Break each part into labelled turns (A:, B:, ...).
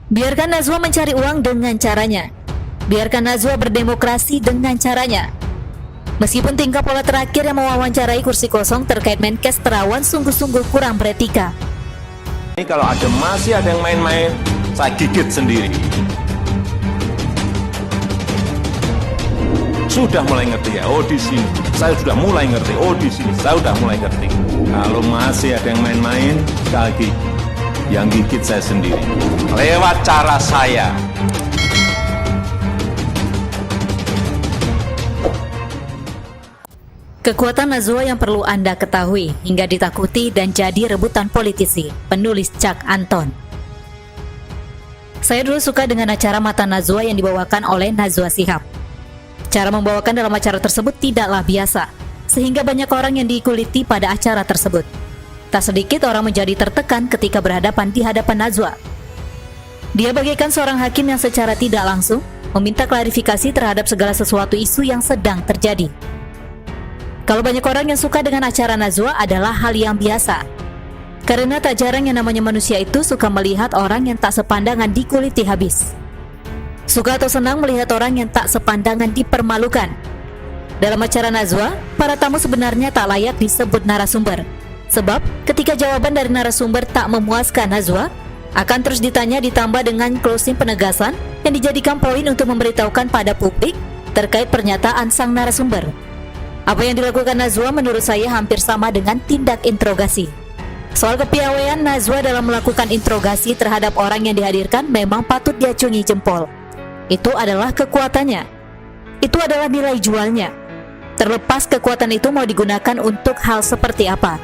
A: Biarkan Najwa mencari uang dengan caranya. Biarkan Najwa berdemokrasi dengan caranya. Meskipun tingkah pola terakhir yang mewawancarai kursi kosong terkait Menkes Terawan sungguh-sungguh kurang beretika.
B: Ini kalau masih ada yang main-main, saya gigit sendiri. Sudah mulai ngerti ya, oh di sini. Saya sudah mulai ngerti, oh di sini. Saya sudah mulai ngerti. Kalau masih ada yang main-main, sekali lagi, yang gigit saya sendiri. Lewat cara saya.
A: Kekuatan Najwa yang perlu Anda ketahui hingga ditakuti dan jadi rebutan politisi. Penulis Cak Anton. Saya dulu suka dengan acara Mata Najwa yang dibawakan oleh Najwa Shihab. Cara membawakan dalam acara tersebut tidaklah biasa, sehingga banyak orang yang dikuliti pada acara tersebut. Tak sedikit orang menjadi tertekan ketika berhadapan di hadapan Najwa. Dia bagaikan seorang hakim yang secara tidak langsung meminta klarifikasi terhadap segala sesuatu isu yang sedang terjadi. Kalau banyak orang yang suka dengan acara Najwa adalah hal yang biasa. Karena tak jarang yang namanya manusia itu suka melihat orang yang tak sepandangan dikuliti habis. Suka atau senang melihat orang yang tak sepandangan dipermalukan. Dalam acara Najwa, para tamu sebenarnya tak layak disebut narasumber. Sebab ketika jawaban dari narasumber tak memuaskan Najwa, akan terus ditanya ditambah dengan closing penegasan yang dijadikan poin untuk memberitahukan pada publik terkait pernyataan sang narasumber. Apa yang dilakukan Najwa menurut saya hampir sama dengan tindak interogasi. Soal kepiawaian Najwa dalam melakukan interogasi terhadap orang yang dihadirkan memang patut diacungi jempol. Itu adalah kekuatannya. Itu adalah nilai jualnya. Terlepas kekuatan itu mau digunakan untuk hal seperti apa,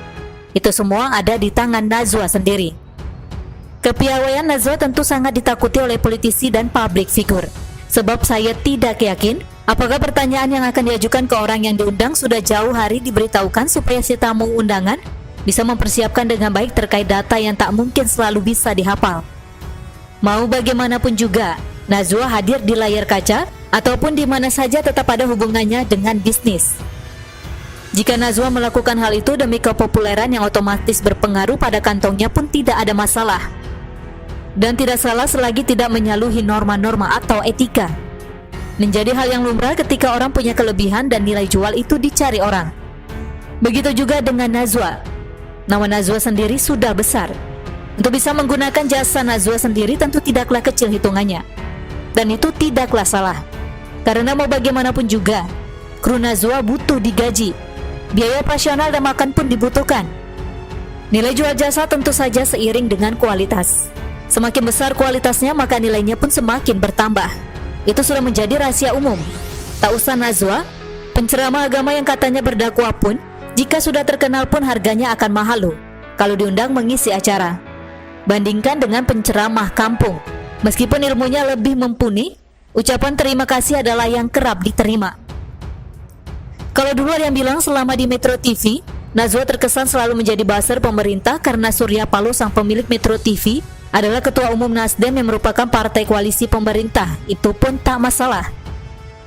A: itu semua ada di tangan Najwa sendiri. Kepiawaian Najwa tentu sangat ditakuti oleh politisi dan public figure. Sebab saya tidak yakin apakah pertanyaan yang akan diajukan ke orang yang diundang sudah jauh hari diberitahukan supaya si tamu undangan bisa mempersiapkan dengan baik terkait data yang tak mungkin selalu bisa dihafal. Mau bagaimanapun juga, Najwa hadir di layar kaca ataupun di mana saja tetap ada hubungannya dengan bisnis. Jika Najwa melakukan hal itu demi kepopuleran yang otomatis berpengaruh pada kantongnya pun tidak ada masalah. Dan tidak salah selagi tidak menyaluhi norma-norma atau etika. Menjadi hal yang lumrah ketika orang punya kelebihan dan nilai jual itu dicari orang. Begitu juga dengan Najwa. Nama Najwa sendiri sudah besar. Untuk bisa menggunakan jasa Najwa sendiri tentu tidaklah kecil hitungannya. Dan itu tidaklah salah. Karena mau bagaimanapun juga, kru Najwa butuh digaji. Biaya operasional dan makan pun dibutuhkan. Nilai jual jasa tentu saja seiring dengan kualitas. Semakin besar kualitasnya maka nilainya pun semakin bertambah. Itu sudah menjadi rahasia umum. Tak usah Najwa, penceramah agama yang katanya berdakwah pun, jika sudah terkenal pun harganya akan mahal loh kalau diundang mengisi acara. Bandingkan dengan penceramah kampung. Meskipun ilmunya lebih mumpuni, ucapan terima kasih adalah yang kerap diterima. Kalau dulu ada yang bilang selama di Metro TV, Najwa terkesan selalu menjadi buzzer pemerintah karena Surya Paloh sang pemilik Metro TV adalah ketua umum Nasdem yang merupakan partai koalisi pemerintah. Itu pun tak masalah.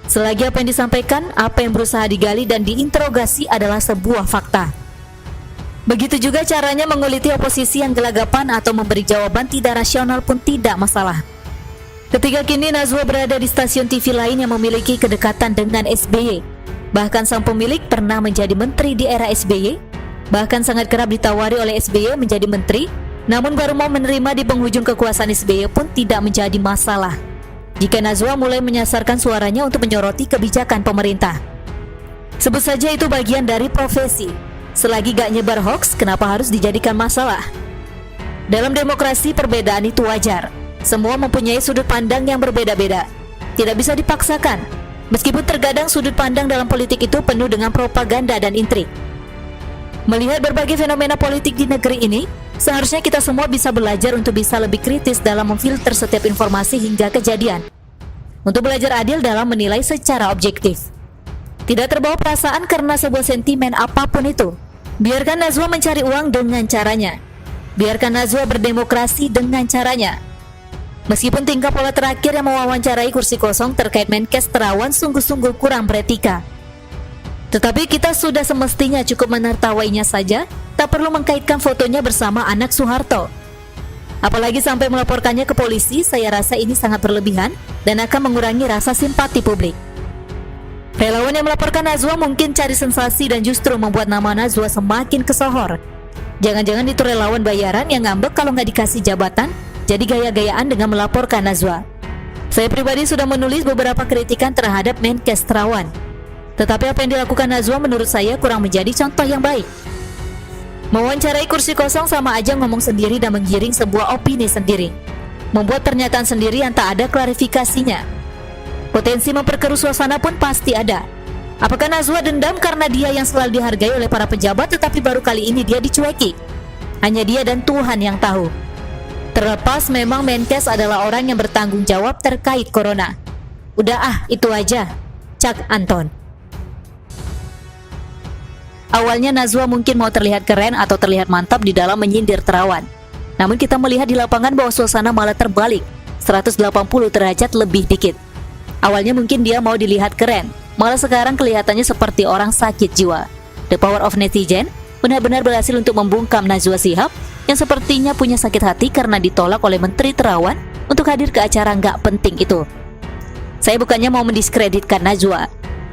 A: Selagi apa yang disampaikan, apa yang berusaha digali dan diinterogasi adalah sebuah fakta. Begitu juga caranya menguliti oposisi yang gelagapan atau memberi jawaban tidak rasional pun tidak masalah. Ketika kini Najwa berada di stasiun TV lain yang memiliki kedekatan dengan SBY, bahkan sang pemilik pernah menjadi menteri di era SBY, bahkan sangat kerap ditawari oleh SBY menjadi menteri, namun baru mau menerima di penghujung kekuasaan SBY pun tidak menjadi masalah. Jika Najwa mulai menyasarkan suaranya untuk menyoroti kebijakan pemerintah. Sebut saja itu bagian dari profesi. Selagi gak nyebar hoax, kenapa harus dijadikan masalah? Dalam demokrasi perbedaan itu wajar. Semua mempunyai sudut pandang yang berbeda-beda. Tidak bisa dipaksakan. Meskipun terkadang sudut pandang dalam politik itu penuh dengan propaganda dan intrik. Melihat berbagai fenomena politik di negeri ini, seharusnya kita semua bisa belajar untuk bisa lebih kritis dalam memfilter setiap informasi hingga kejadian. Untuk belajar adil dalam menilai secara objektif. Tidak terbawa perasaan karena sebuah sentimen apapun itu. Biarkan Najwa mencari uang dengan caranya. Biarkan Najwa berdemokrasi dengan caranya. Meskipun tingkah pola terakhir yang mewawancarai kursi kosong terkait Menkes Terawan sungguh-sungguh kurang beretika. Tetapi kita sudah semestinya cukup menertawainya saja, tak perlu mengkaitkan fotonya bersama anak Soeharto. Apalagi sampai melaporkannya ke polisi, saya rasa ini sangat berlebihan dan akan mengurangi rasa simpati publik. Relawan yang melaporkan Najwa mungkin cari sensasi dan justru membuat nama Najwa semakin kesohor. Jangan-jangan itu relawan bayaran yang ngambek kalau nggak dikasih jabatan, jadi gaya-gayaan dengan melaporkan Najwa. Saya pribadi sudah menulis beberapa kritikan terhadap Menkes Terawan. Tetapi apa yang dilakukan Najwa menurut saya kurang menjadi contoh yang baik. Mewawancarai kursi kosong sama aja ngomong sendiri dan menggiring sebuah opini sendiri. Membuat pernyataan sendiri yang tak ada klarifikasinya. Potensi memperkeruh suasana pun pasti ada. Apakah Najwa dendam karena dia yang selalu dihargai oleh para pejabat tetapi baru kali ini dia dicueki? Hanya dia dan Tuhan yang tahu. Terlepas memang Menkes adalah orang yang bertanggung jawab terkait corona. Udah itu aja. Cak Anton. Awalnya Najwa mungkin mau terlihat keren atau terlihat mantap di dalam menyindir Terawan. Namun kita melihat di lapangan bahwa suasana malah terbalik, 180 derajat lebih dikit. Awalnya mungkin dia mau dilihat keren, malah sekarang kelihatannya seperti orang sakit jiwa. The power of netizen benar-benar berhasil untuk membungkam Najwa Shihab yang sepertinya punya sakit hati karena ditolak oleh Menteri Terawan untuk hadir ke acara nggak penting itu. Saya bukannya mau mendiskreditkan Najwa.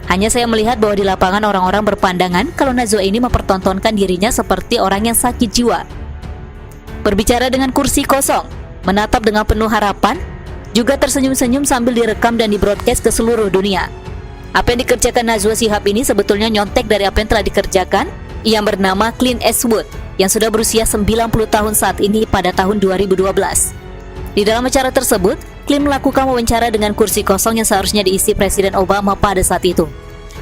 A: Hanya saya melihat bahwa di lapangan orang-orang berpandangan kalau Najwa ini mempertontonkan dirinya seperti orang yang sakit jiwa. Berbicara dengan kursi kosong, menatap dengan penuh harapan, juga tersenyum-senyum sambil direkam dan dibroadcast ke seluruh dunia. Apa yang dikerjakan Najwa Shihab ini sebetulnya nyontek dari apa yang telah dikerjakan yang bernama Clint Eastwood yang sudah berusia 90 tahun saat ini pada tahun 2012. Di dalam acara tersebut, Clint melakukan wawancara dengan kursi kosong yang seharusnya diisi Presiden Obama pada saat itu.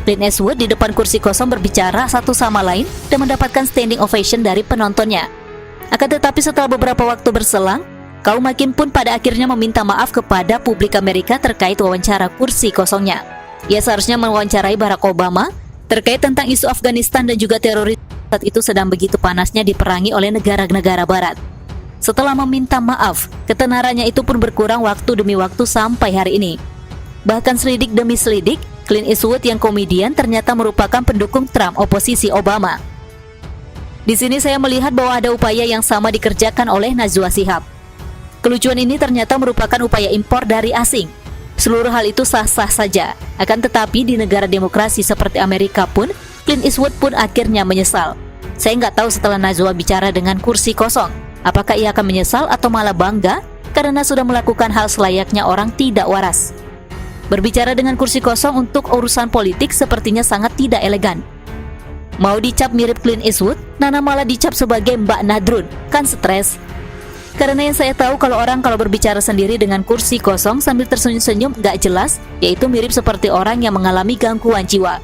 A: Clint Eastwood di depan kursi kosong berbicara satu sama lain dan mendapatkan standing ovation dari penontonnya. Akan tetapi setelah beberapa waktu berselang, kaum hakim pun pada akhirnya meminta maaf kepada publik Amerika terkait wawancara kursi kosongnya. Ia seharusnya mewawancarai Barack Obama terkait tentang isu Afghanistan dan juga teroris saat itu sedang begitu panasnya diperangi oleh negara-negara barat. Setelah meminta maaf, ketenarannya itu pun berkurang waktu demi waktu sampai hari ini. Bahkan selidik demi selidik, Clint Eastwood yang komedian ternyata merupakan pendukung Trump oposisi Obama. Di sini saya melihat bahwa ada upaya yang sama dikerjakan oleh Najwa Shihab. Kelucuan ini ternyata merupakan upaya impor dari asing. Seluruh hal itu sah-sah saja. Akan tetapi di negara demokrasi seperti Amerika pun, Clint Eastwood pun akhirnya menyesal. Saya nggak tahu setelah Najwa bicara dengan kursi kosong, apakah ia akan menyesal atau malah bangga karena sudah melakukan hal selayaknya orang tidak waras. Berbicara dengan kursi kosong untuk urusan politik sepertinya sangat tidak elegan. Mau dicap mirip Clint Eastwood, Nana malah dicap sebagai Mbak Nadrun, kan stres. Karena yang saya tahu kalau berbicara sendiri dengan kursi kosong sambil tersenyum-senyum gak jelas, yaitu mirip seperti orang yang mengalami gangguan jiwa.